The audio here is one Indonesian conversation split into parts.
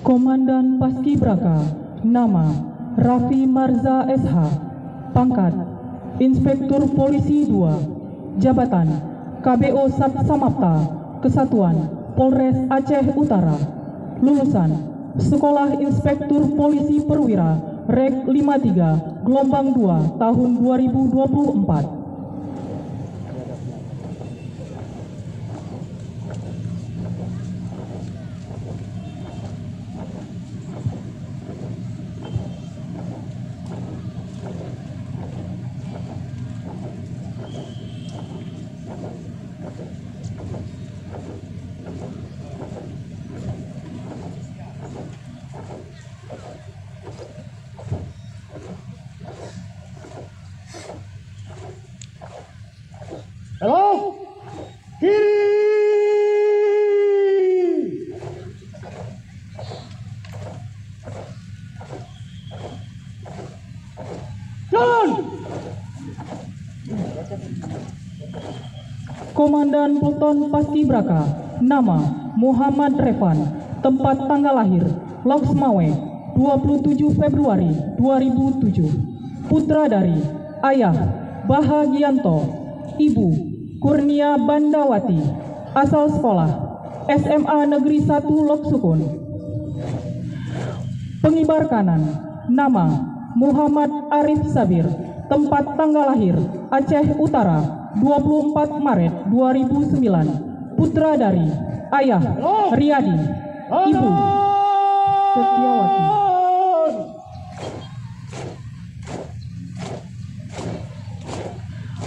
Komandan Paskibraka, nama Raffi Marza SH, pangkat Inspektur Polisi 2, jabatan KBO Sat Samapta, Kesatuan Polres Aceh Utara, lulusan Sekolah Inspektur Polisi Perwira Reg 53 Gelombang 2 tahun 2024. Belok kiri. Jalan. Komandan Pluton Paskibraka, nama Muhammad Revan, tempat tanggal lahir Loksmawe 27 Februari 2007, putra dari ayah Bahagianto, ibu Kurnia Bandawati, asal sekolah SMA Negeri 1 Loksukun. Pengibar kanan, nama Muhammad Arif Sabir, tempat tanggal lahir Aceh Utara 24 Maret 2009, putra dari ayah Riyadi, ibu Setiawati.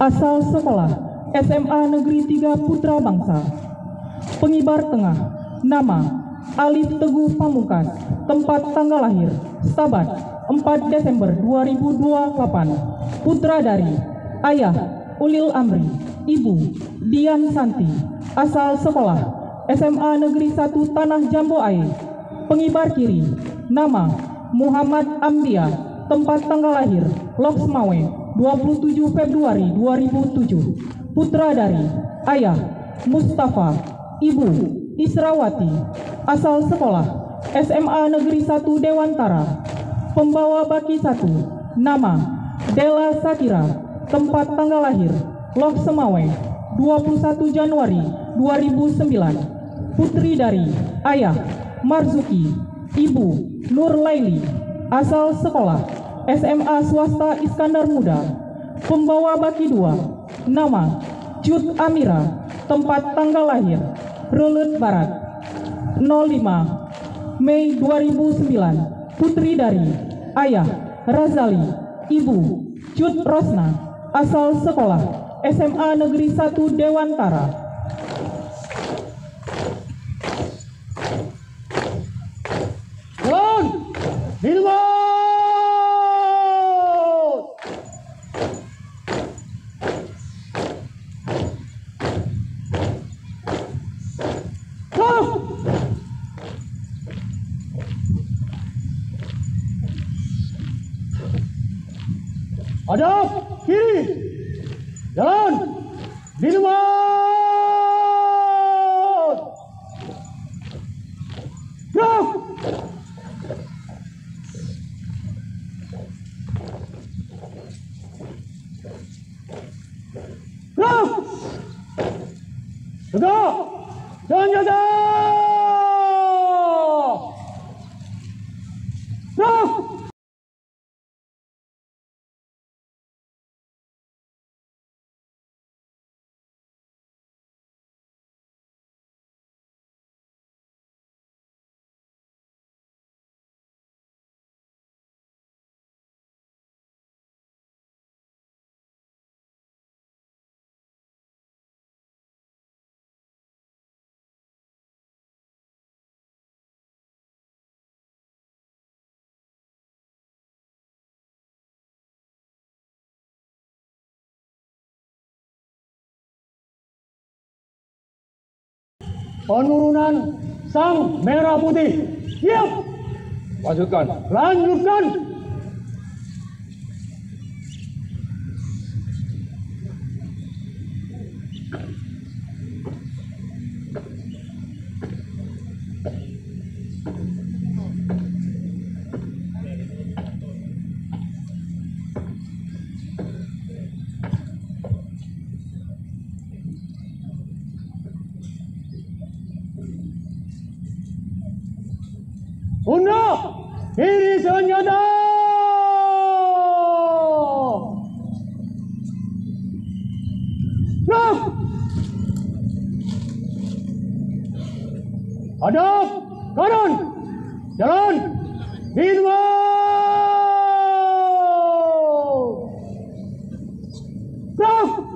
Asal sekolah SMA Negeri 3 Putra Bangsa. Pengibar tengah, nama Alif Teguh Pamungkas, tempat tanggal lahir Stabat 4 Desember 2028, putra dari ayah Ulil Amri, ibu Dian Santi, asal sekolah SMA Negeri 1 Tanah Jambu Air. Pengibar kiri, nama Muhammad Ambia, tempat tanggal lahir Loksmawe 27 Februari 2007, putra dari ayah Mustafa, ibu Israwati, asal sekolah SMA Negeri 1 Dewantara. Pembawa baki 1, nama Dela Sakira, tempat tanggal lahir Loksmawe 21 Januari 2009, putri dari ayah Marzuki, ibu Nur Laili, asal sekolah SMA swasta Iskandar Muda. Pembawa baki 2, nama Cut Amira, tempat tanggal lahir Relut Barat 05 Mei 2009, putri dari ayah Razali, ibu Cut Rosna, asal sekolah SMA Negeri 1 Dewantara. Jalan. Minuman. Hadap kiri. Jalan. Minuman. Gerak. Gerak. Tegak. Senjata. Gerak. Penurunan sang merah putih. Siap. Lanjutkan. Lanjutkan. Tunduk diri senjata. Siap. Hadap kanan. Jalan. Hiduplah. Siap.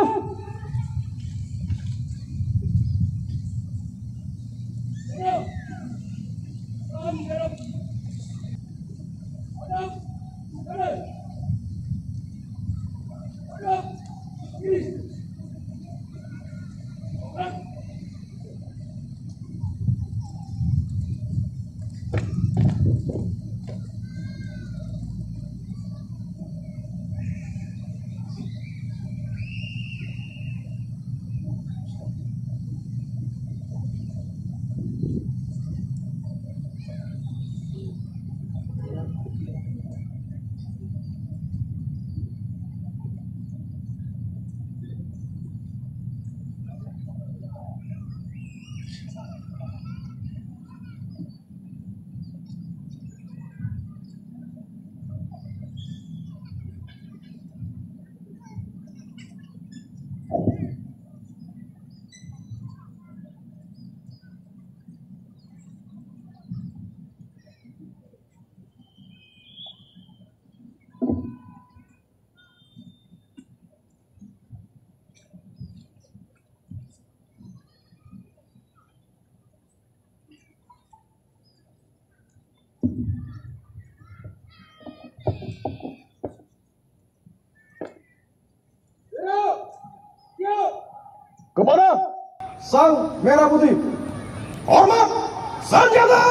Siap. Kepada Sang Merah Putih, hormat senjata!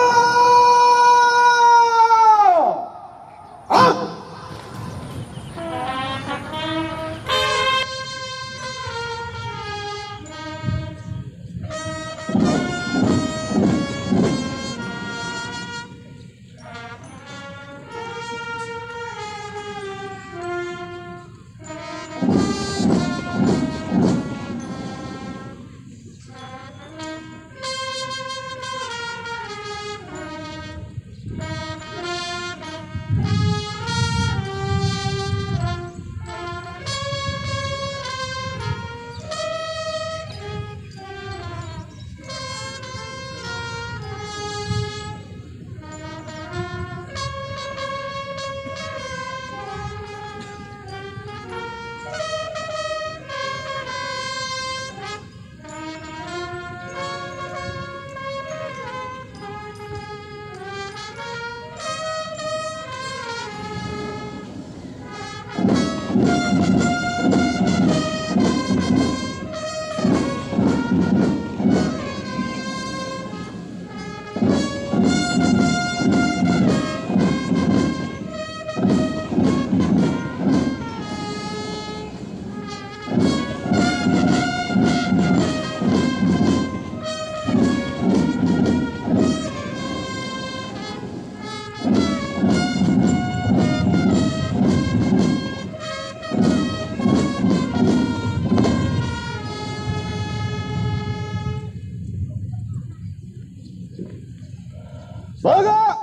Tegak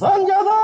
senjata!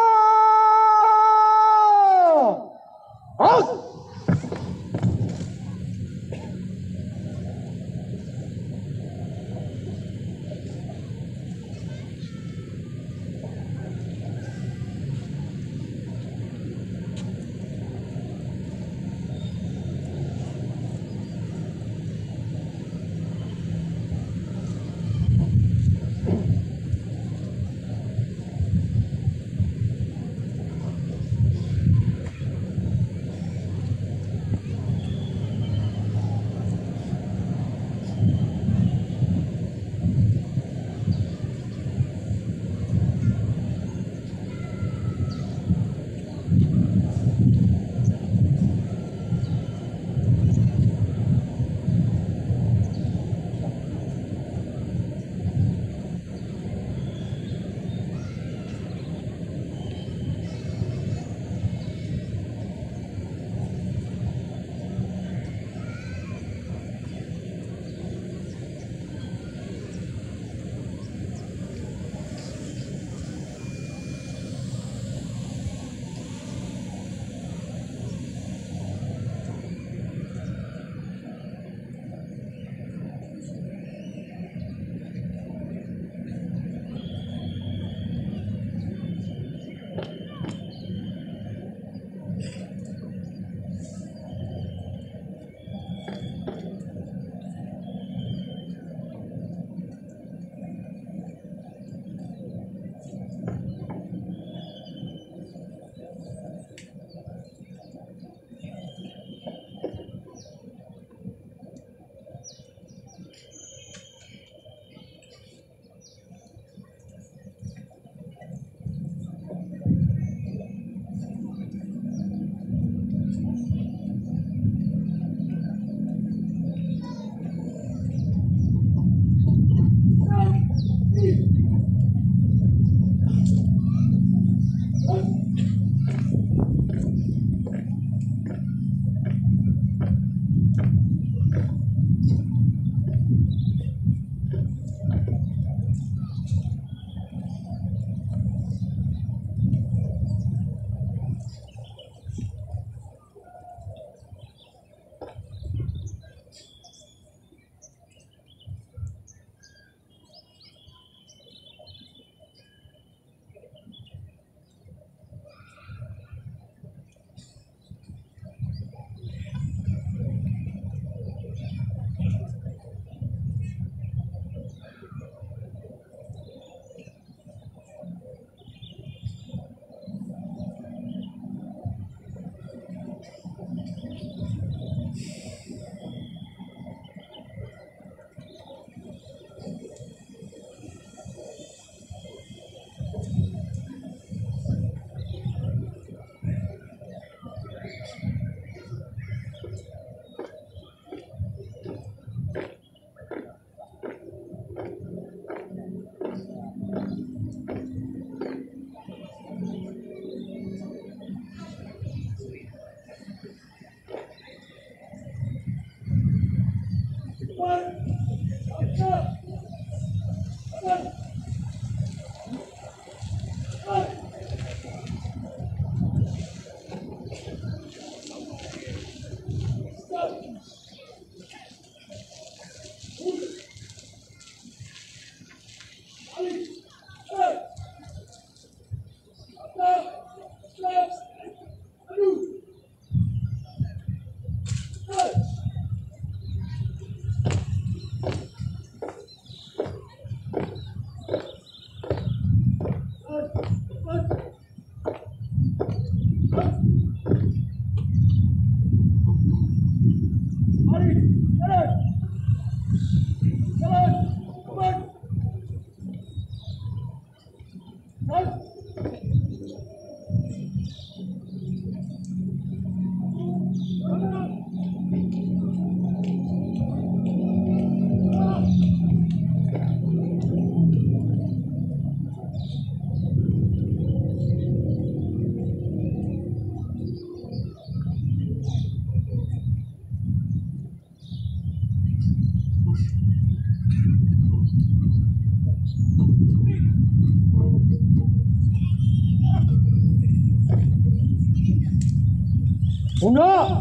Pundak,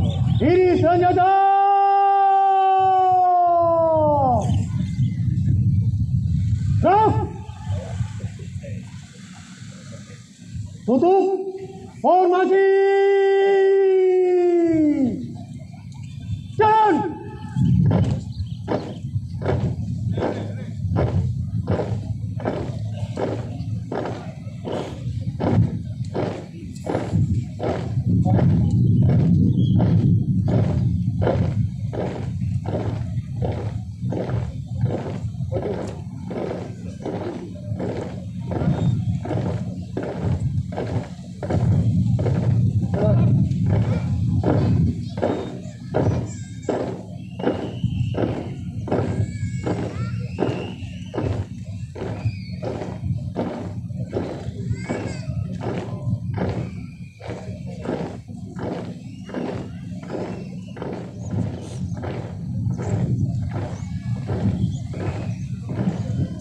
iri senjata. Gerak. Tutup formasi. Jalan.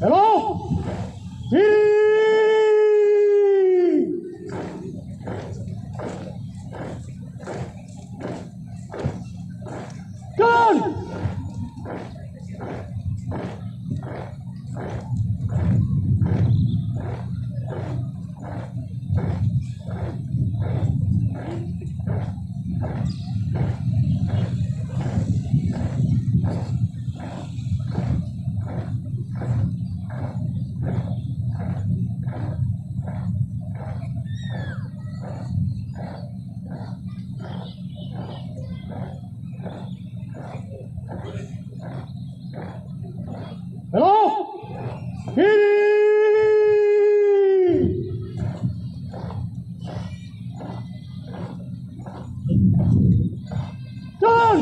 Hello? Kiri! Jalan! Hello? Kiri! Jalan!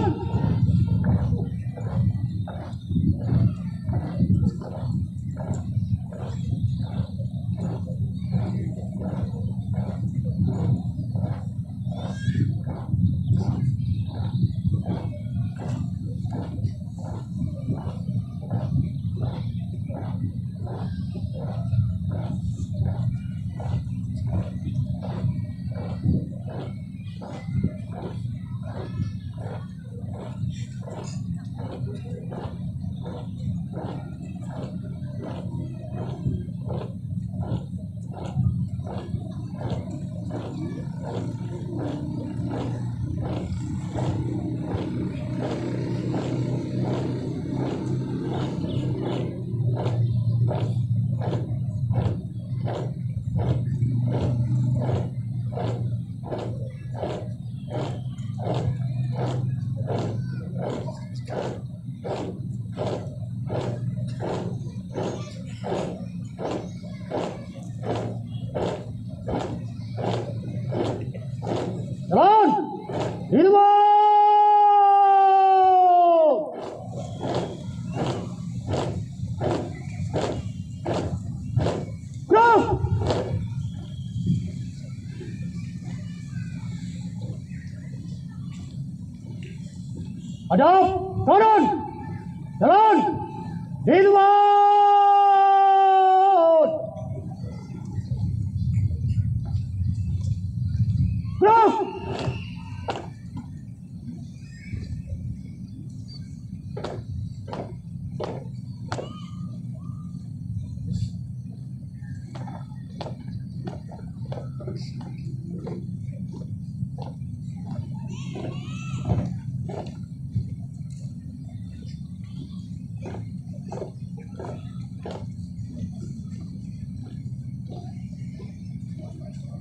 Jalan! Hidup! Gerak! Hadap! Kanan! Jalan! Hidup! Gerak!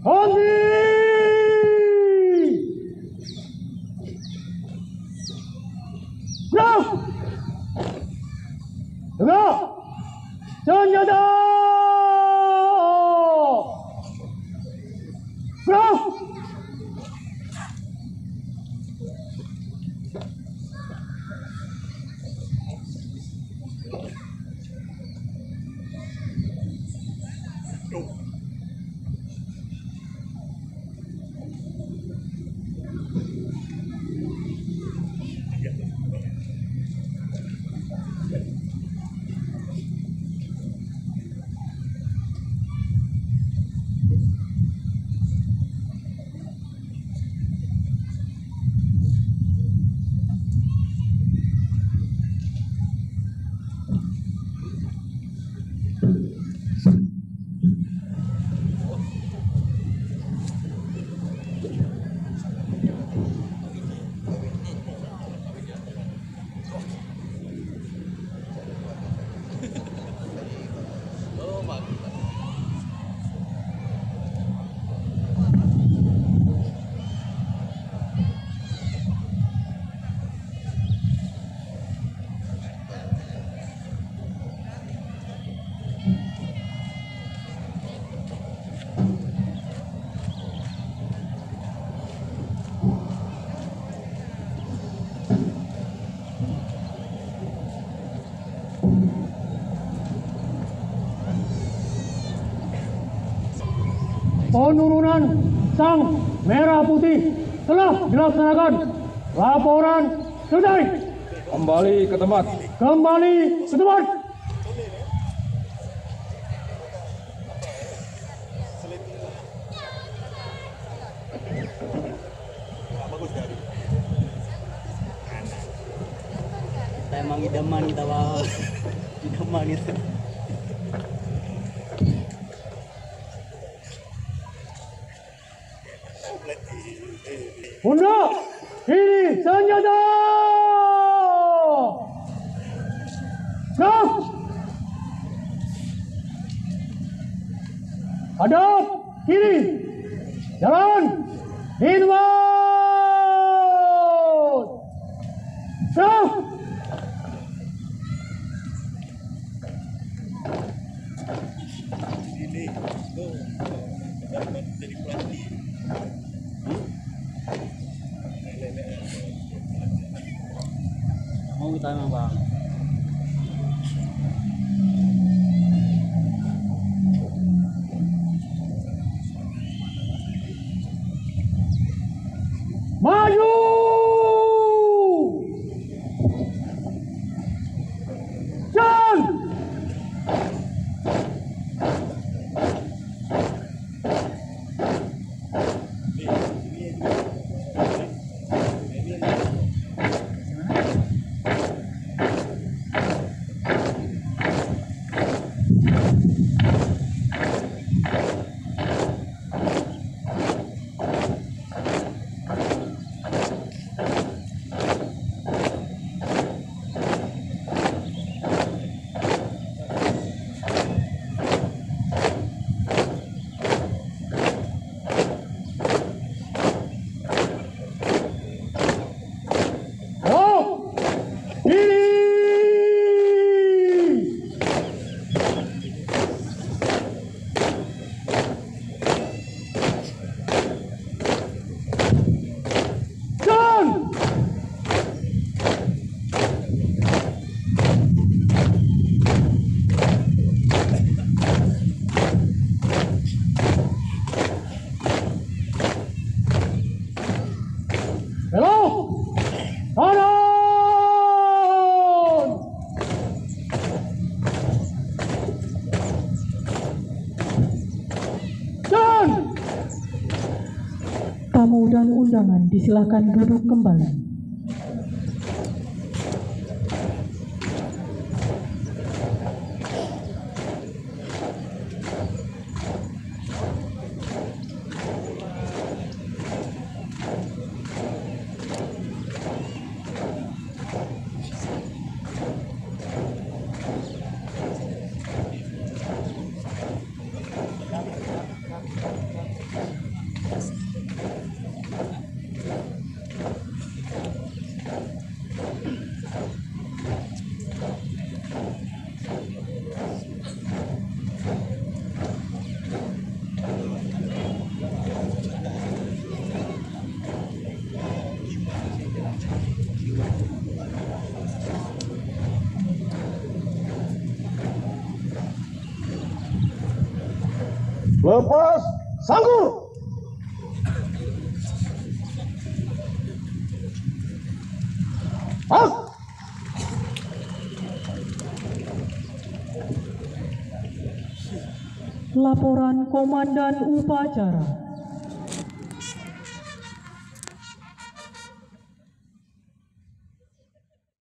Henti! Gerak! Tegak! Senjata! Gerak! Penurunan sang merah putih telah dilaksanakan. Laporan selesai. Kembali ke tempat. Kembali ke tempat. Emang idaman kita bang, idaman itu. Mundur, kiri, senjata! Gerak! Hadap, kiri, jalan, inward! Gerak! Mau kita emang bang. Maju! Jalan! Belok! Kanan! Jalan! Tamu dan undangan disilakan duduk kembali. Lepas sangkur. Hak. Laporan Komandan Upacara